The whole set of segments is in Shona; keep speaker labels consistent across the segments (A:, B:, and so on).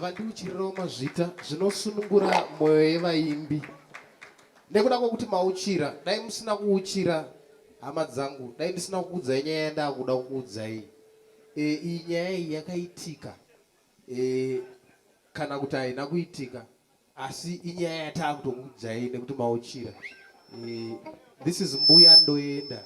A: vandiuchirirawo mazvita zvinosunungura mwoyo yevaimbi. Nekuda kwokuti mauchira, dai musina kuuchira hama dzangu, dai ndisina kukuudzai nyaya yandakuda kukuudzai. Iyi nyaya iyi yakaitika kana kuti haina kuitika, asi inyaya yatakutokuudzai nekuti mauchira. This is Mbuya Ndoenda.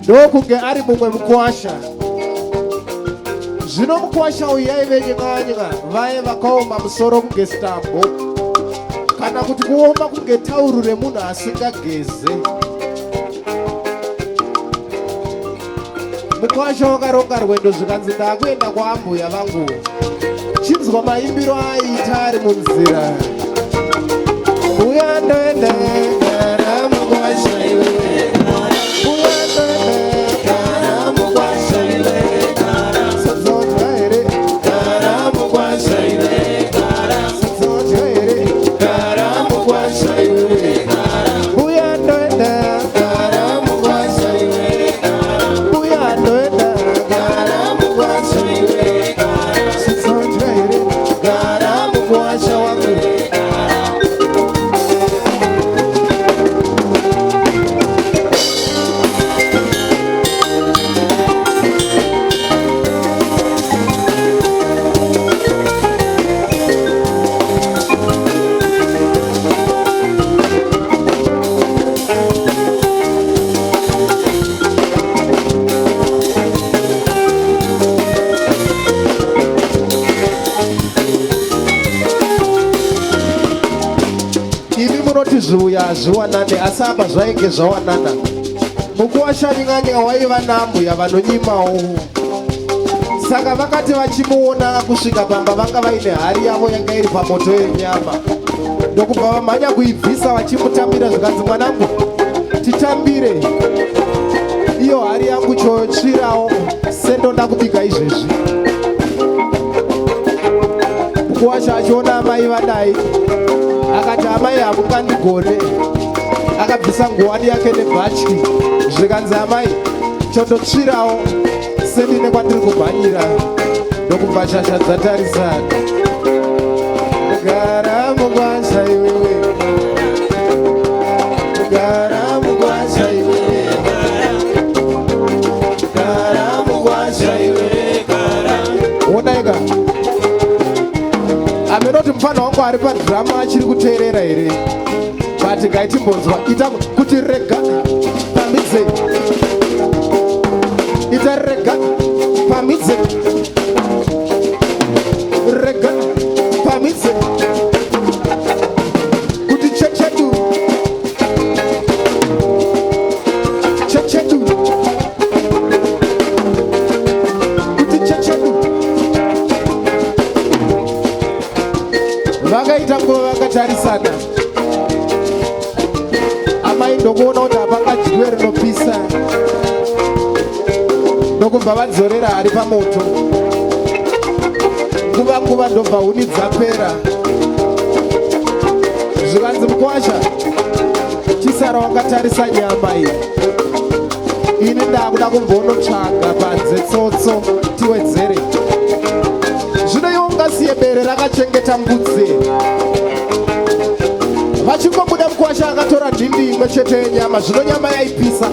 A: Ndokunge ari mumwe mukwasha. Zvino mukwasha uyu yaive nying'anya vaye vakaoma musoro kunge stambo, kana kuti kuoma kunge tauru remunhu asingageze. Mukwasha wakaronga rwendo zvikanzi ndakuenda kwaambuya vangu. Chinzwa maimbiro aiita ari munzira. Mbuya Ndoenda gara mukwasha iwe. Zvuya zviwanane asi apa zvainge zvawanana. Mukwasha nying'anya waiva nambuya vanonyimawo, saka vakati vachimuona kusvika pamba vanga vaine hari yavo yanga iri pamoto yenyama, ndokubva vamhanya kuibvisa vachimutambira zvikanzi mwanangu titambire, iyo hari yangu chotsvirawo sendonda kubika izvezvi. Mukwasha achiona amai vadai akati amai hamungandigone, akabvisa nguwani yake nebhatyi zvikanzi amai chototsvirawo sendine kwandiri kumhanyira. Ndokubva shasha dzatarisana. Gara mukwasha iwewe, gara mukwasha iwewe, gara mukwasha iwewe, onaika amenoti mufana wangu ari padhirama achiri kuteerera here, but gaitimbonzwa ita kuti rega pamidze, ita rega pamidze, rega pamidze, kuti chechedu chechedu, kuti chechedu. Vakaita nguva vakatarisana. Amai ndokuona kuti hapangadyiwe rinopisa, ndokubva vadzorera hari pamoto. Nguva ndobva huni dzapera. Zvikanzi Mukwasha chisara wakatarisa nyama iyi. Ini ndakuda kumbonotsvaga panze tsotso tiwedzere. Zvino ngavasiye bere rakachengeta mbudzi. Vachingobuda mukuwasha akatora dhindi imwe chete yenyama. Zvino nyama yaipisa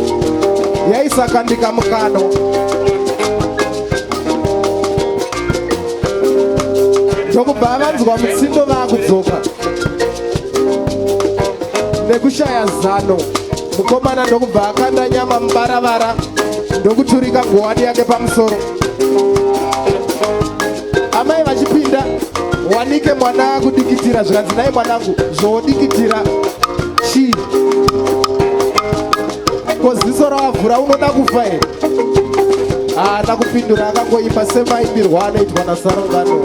A: yaisakandika mukano. Ndokubva vanzwa mutsindo vaakudzoka nekushaya zano. Mukomana ndokubva akanda nyama mubaravara ndokuturika nguwani yake pamusoro. Amai vachipinda, wanike mwana akudikitira. Zvikanzi nai mwanangu, zvoodikitira chii? Ko ziso ravhura unoda kufa here? Haana kupindura, akangoimba semaimbirwa anoitwa naSarungano.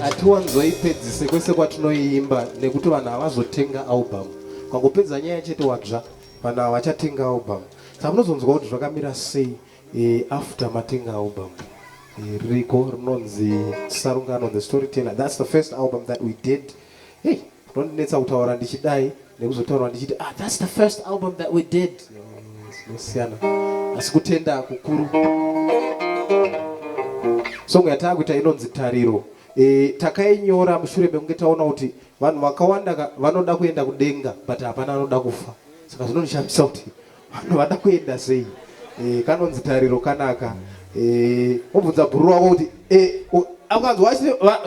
A: Hatiwanzoipedzise kwese kwatinoiimba nekuti vanhu havazotenga album. Kwangopedza nyaya chete wadzva, vanhu havachatenga album. Saka munozonzwa kuti zvakamira sei after matenga album. Ririko rinonzi Sarungano the Storyteller. That's the first album that we did. Hey, rinondinetsa kutaura ndichidai nekuzotaura ndichiti that's the first album that we did. Sinosiyana. Asi kutenda kukuru. Song yatakuita inonzi Tariro. Takainyora mushure mekunge taona kuti vanhu vakawanda vanoda kuenda kudenga but hapana anoda kufa. Saka zvinondishamisa kuti vanhu vada kuenda sei. Kanonzi Tariro kanaka. Obvunza bhuru wako kuti akanzwa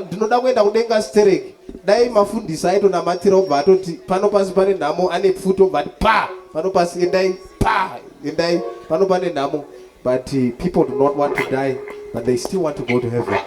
A: ndinoda kuenda kudenga stereki. Dai mafundisi aitonamatira obva atoti pano pasi pane nhamo ane pfuto obva ati pa pano pasi endai pa endai pano pane nhamo. But people do not want to die, but they still want to go to heaven.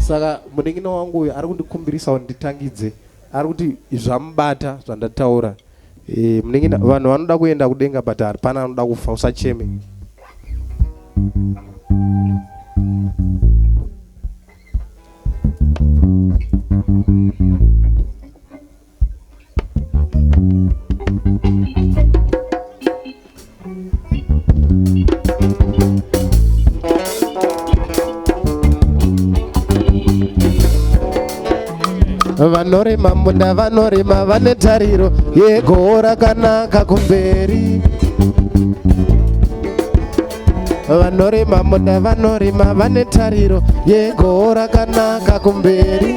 A: Saka munengino wangu uyu ari kundikumbirisa kuti nditangidze, ari kuti zvamubata zvandataura. Munengina vanhu vanoda kuenda kudenga but hapana anoda kufa, usacheme. Vanorima munda vanorima vane tariro yego rakanaka kumberi. vanorima munda vanorima vane tariro yego rakanaka kumberi.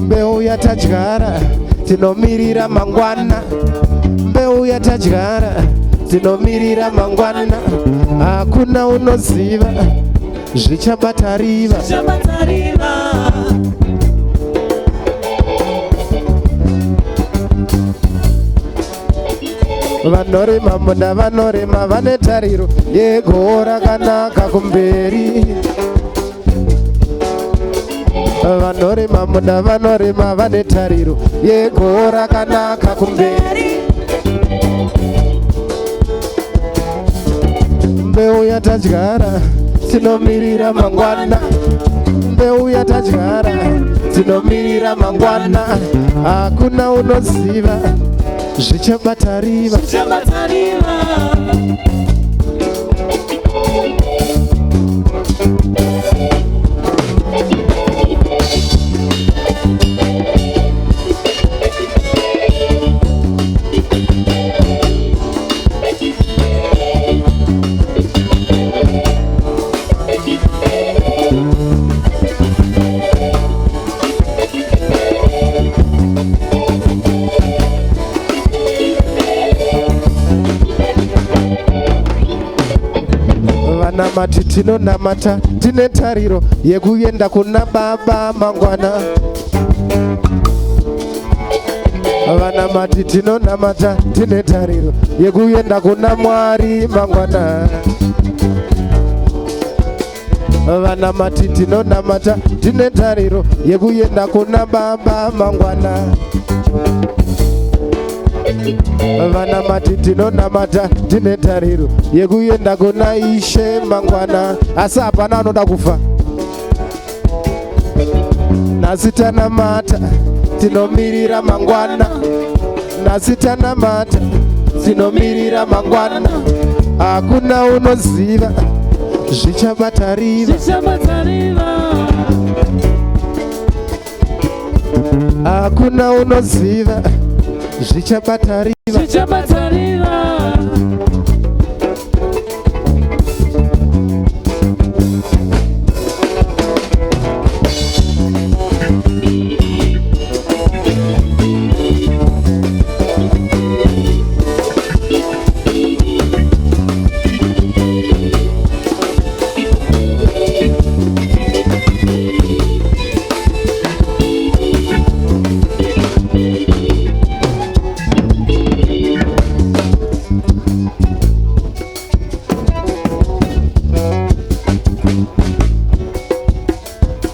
A: Mbeu yatadyara tinomirira mangwana, mbeu yatadyara tinomirira mangwana. Hakuna unoziva zvichabata riva. Vanorima munda vanorima vane tariro yego rakanaka kumberi. Vanorima munda vanorima vane tariro yego rakanaka kumberi. Mbeu yatadyara tinomirira mangwana, mbeu yatadyara tinomirira mangwana. Hakuna unoziva zvichabata riva. Vanamati tinonamata tine tariro yekuenda kuna baba mangwana. Vanamati tinonamata tine tariro yekuenda kuna Mwari mangwana. Vanamati tinonamata tine tariro yekuenda kuna baba mangwana. Vanamati tinonamata tine tariro yekuenda kuna Ishe mangwana. Asi hapana anoda kufa. Nasi tanamata tinomirira mangwana, nasi tanamata tinomirira mangwana. Hakuna unoziva zvichabata riva. Hakuna unoziva zvichabata riva.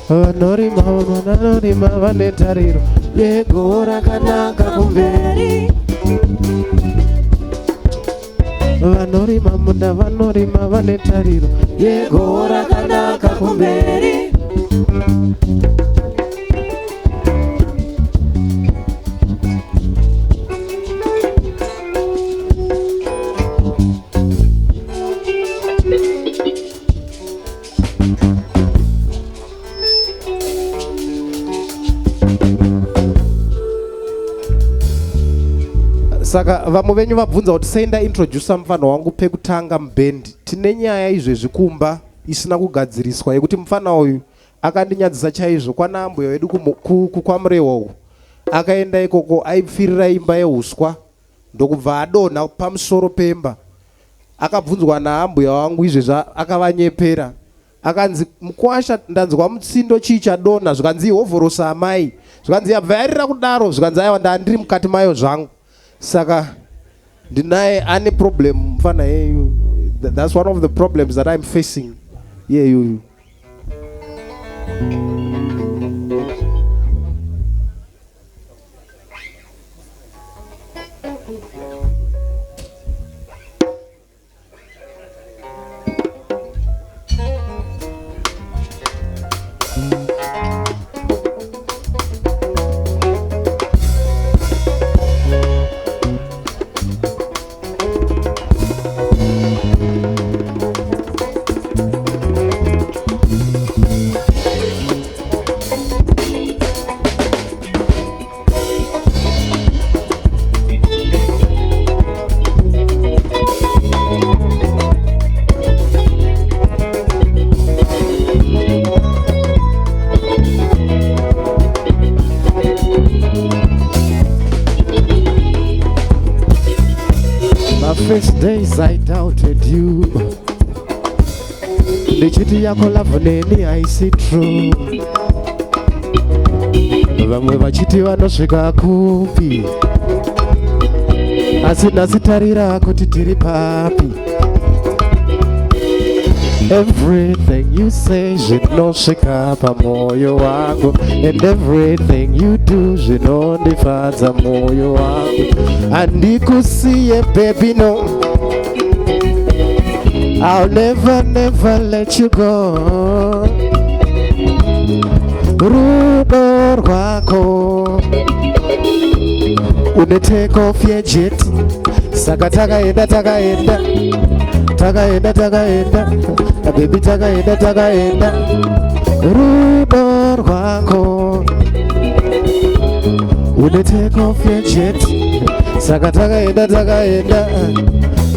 A: Vanorima vanorima vane tariro yego rakanaka kumberi. Vanorima munda vanorima vane tariro yego rakanaka kumberi. Saka vamwe venyu vabvunza kuti senda introduce mufana wangu pekutanga mubhendi. Tine nyaya izvezvi kumba isina kugadziriswa yekuti mufana uyu akandinyadzisa chaizvo kwana mbuya wedu kwaMurewa uku. Akaenda ikoko aipfirira imba yeuswa ndokubva adonha pamusoro pemba. Akabvunzwa naambuya wangu izvezvi akavanyepera. Akanzi Mukwasha ndanzwa mutsindo chii chadonha, zvikanzi hovhorosa amai, zvikanzi yabva kudaro, zvikanzi aiwa ndandiri mukati mayo zvangu. Saka ndinaye ane problem mfana yeyu. That's one of the problems that I'm facing. Yeah, you. first days I doubted you. Nichiti yako love neni I see true. Vamwe vachiti vanosvika kupi, asi nasitarira kuti tiri papi. Everything you say zvinosvika pamoyo wangu, and everything you do zvinondifadza moyo wangu. Handikusiye baby no, I'll never never let you go. Rudo rwako une take off your jet, saka takaenda takaenda takaenda takaenda baby takaenda takaenda. Rudo rwako une take off your jet, saka takaenda takaenda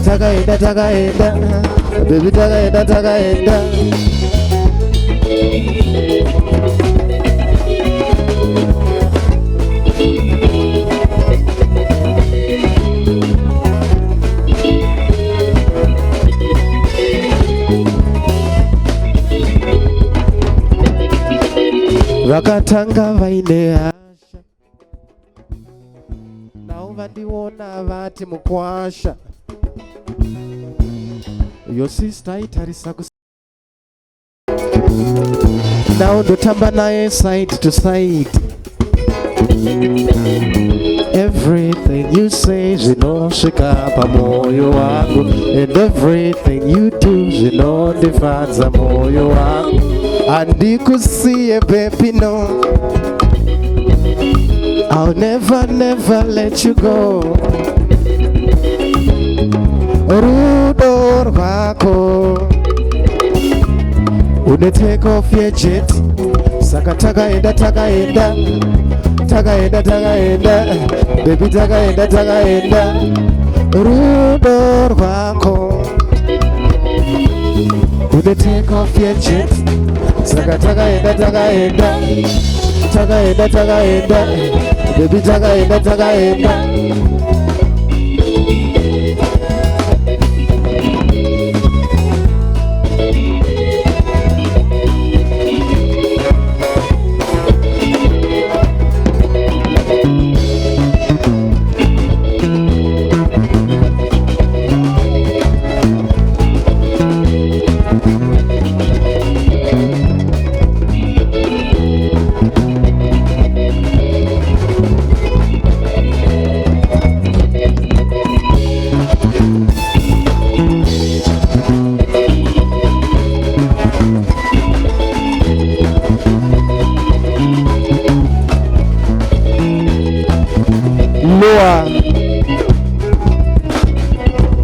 A: takaenda takaenda baby takaenda takaenda. Vakatanga vaine hasha, nao vandiona vati mukwasha. Your sister itarisa kus, nao ndotamba naye side to side. Everything you say zvinosvika pamoyo wangu, and everything you do zvinondifadza moyo wangu. Handikusiye baby no, I'll never never let you go. Rudo rwako une take off your jet, saka takaenda takaenda takaenda takaenda baby takaenda takaenda. Rudo rwako une take off your jet, saka takaenda takaenda takaenda takaenda baby takaenda takaenda.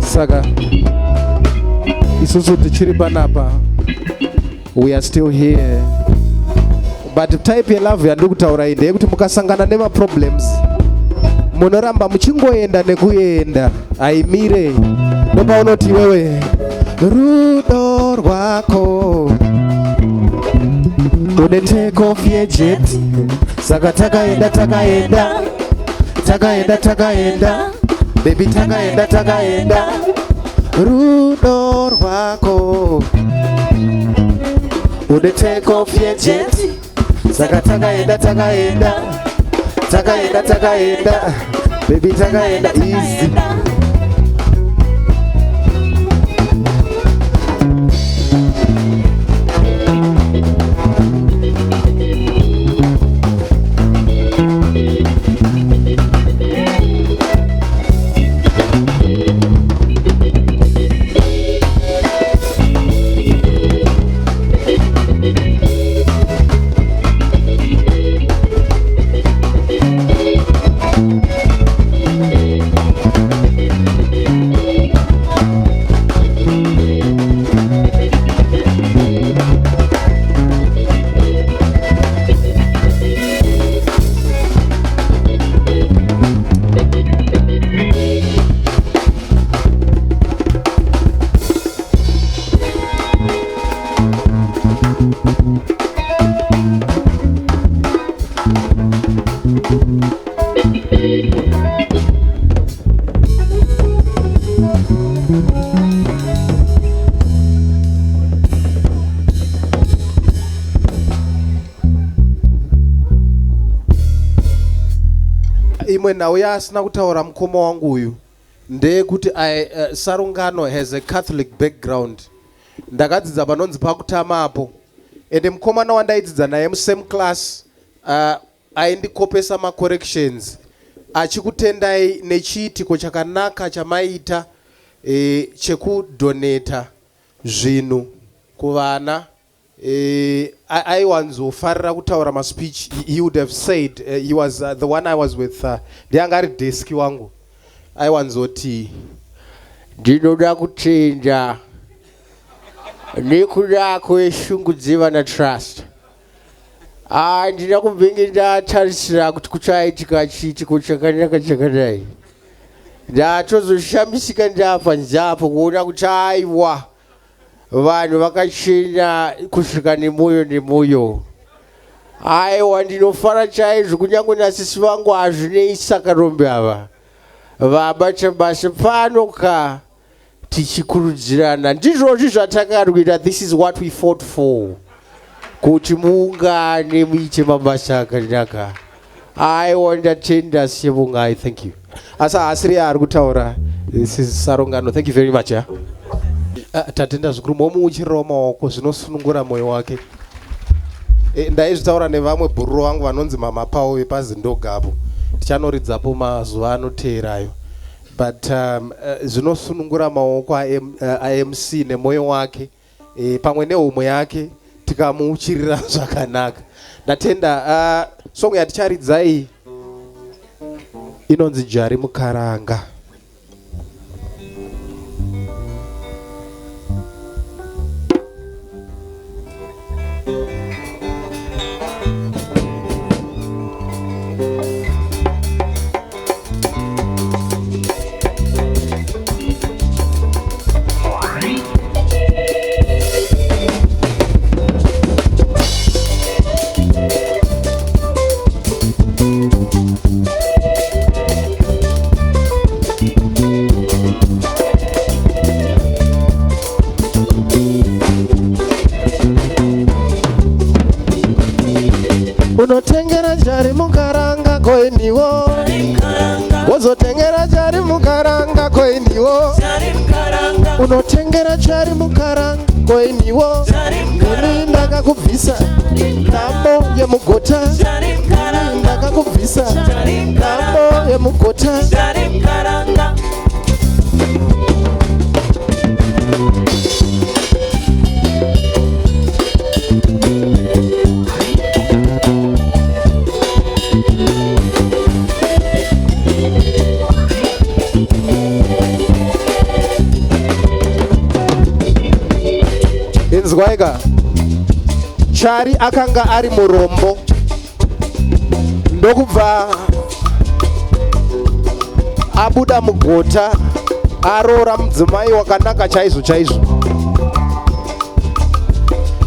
A: Saka isusu tichiri panapa, we are still here, but type ya love yandikutaura inde yekuti mukasangana nema problems munoramba muchingoenda nekuenda aimire ndopaunoti wewe rudo rwako une take off your jet, saka takaenda takaenda takaenda takaenda baby takaenda takaenda. Rudo rwako une take off your jet, saka takaenda takaenda takaenda takaenda baby takaenda easy. imwe nhau yaasina kutaura mukoma wangu uyu ndeyekuti Sarungano has a Catholic background. Ndakadzidza panonzi pakutamapo ende mukomana wandaidzidza naye musame class aindikopesa macorrections achikutendai nechiitiko chakanaka chamaita chekudoneta zvinhu kuvana. aiwanzofarira kutaura maspeech. He would have said he was the one I was with ndianga ari deski wangu aiwanzoti ndinoda kutenda nekuda kweshungudziva natrust. Ndina kumbenge ndatarisira kuti kuchaitika chiitiko chakanaka chakadai. Ndatozoshamisika ndafa nzapo kuona kuti aiwa vanhu vakachena kusvika nemoyo nemoyo. Aiwa ndinofara chaizvo kunyange nasisi vangu hazvinei sakarombe ava vabata basa pano tichikurudzirana. Ndizvozvo zvatakarwira. This is what we fought for, kuti muungane muite mabasa akanaka. Aiwa ndatenda Siyabongai. Thank you. Asa asiri ari kutaura. This is Sarungano. Thank you very much. Tatenda zvikuru momuuchirirawo maoko zvinosunungura mwoyo wake. Ndaizvitaura nevamwe bhururo vangu vanonzi mamapao vepaZindogapo. Tichanoridzapo mazuva anoteerayo. But zvinosunungura maoko aMC nemwoyo wake pamwe neumwe yake tikamuuchirira zvakanaka. Ndatenda song yaticharidzai inonzi Jari Mukaranga. Unotengera Jari Mukaranga koiniwo, wozotengera Jari Mukaranga koiniwo, unotengera Jari Mukaranga koiniwo, ini ndakakubvisa namo yemugota, ini ndakakubvisa namo yemugota. Inzwaiga Chari akanga ari murombo ndokubva abuda mugota arora mudzimai wakanaka chaizvo chaizvo.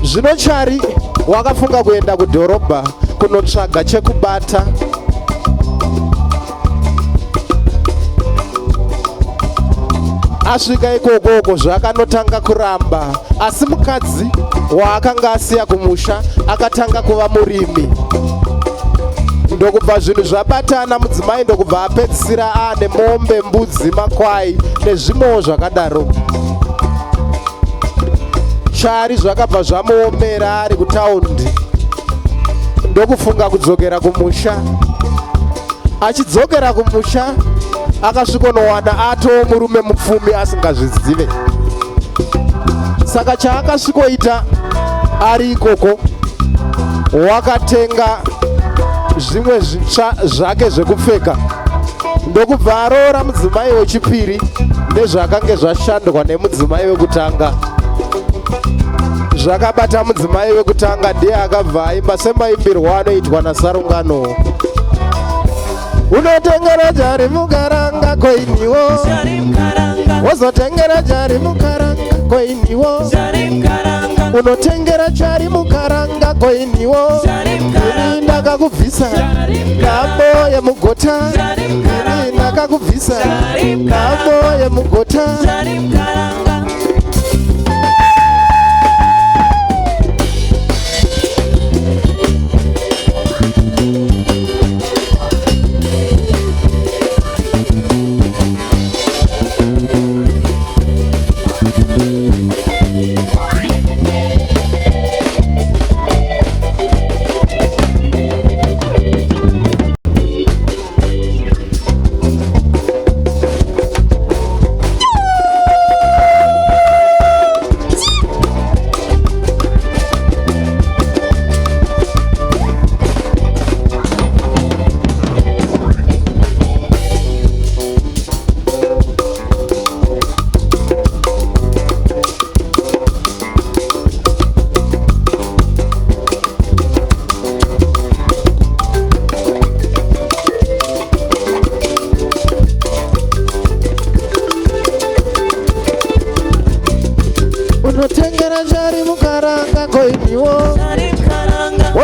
A: Zvino Chari wakafunga kuenda kudhorobha kunotsvaga chekubata. Asvika ikoko zvakanotanga kuramba, asi mukadzi waakanga asiya kumusha akatanga kuva murimi. Ndokubva zvinhu zvabatana, mudzimai ndokubva apedzisira ane mombe, mbudzi, makwai nezvimwewo zvakadaro. Chari zvakabva zvamuomera ari kutaundi, ndokufunga kudzokera kumusha. Achidzokera kumusha akasvikonowana atoo murume mupfumi asingazvizive. Saka chaakasvikoita ari ikoko, wakatenga zvimwe zvitsva zvake zvekupfeka ndokubva aroora mudzimai wechipiri nezvakange zvashandwa nemudzimai wekutanga. Zvakabata mudzimai wekutanga ndiye akabva aimba semaimbirwo anoitwa naSarungano. Unotengera Jari Mukaranga koiniwo, wozotengera Jari Mukaranga koiniwo, unotengera Jari Mukaranga koiniwo, ini ndakakubvisa namo yemugota, ini ndakakubvisa namo yemugota.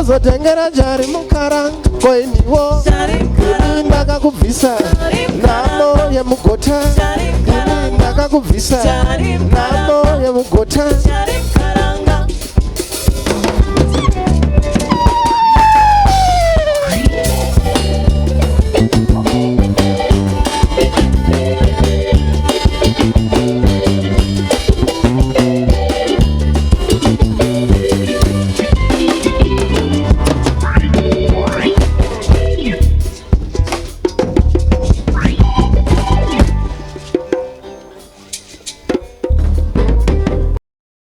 A: ndakazotengera jari mukaranga koiniwo ini ndakakubvisa nhamo yemugota ini ndakakubvisa nhamo yemugota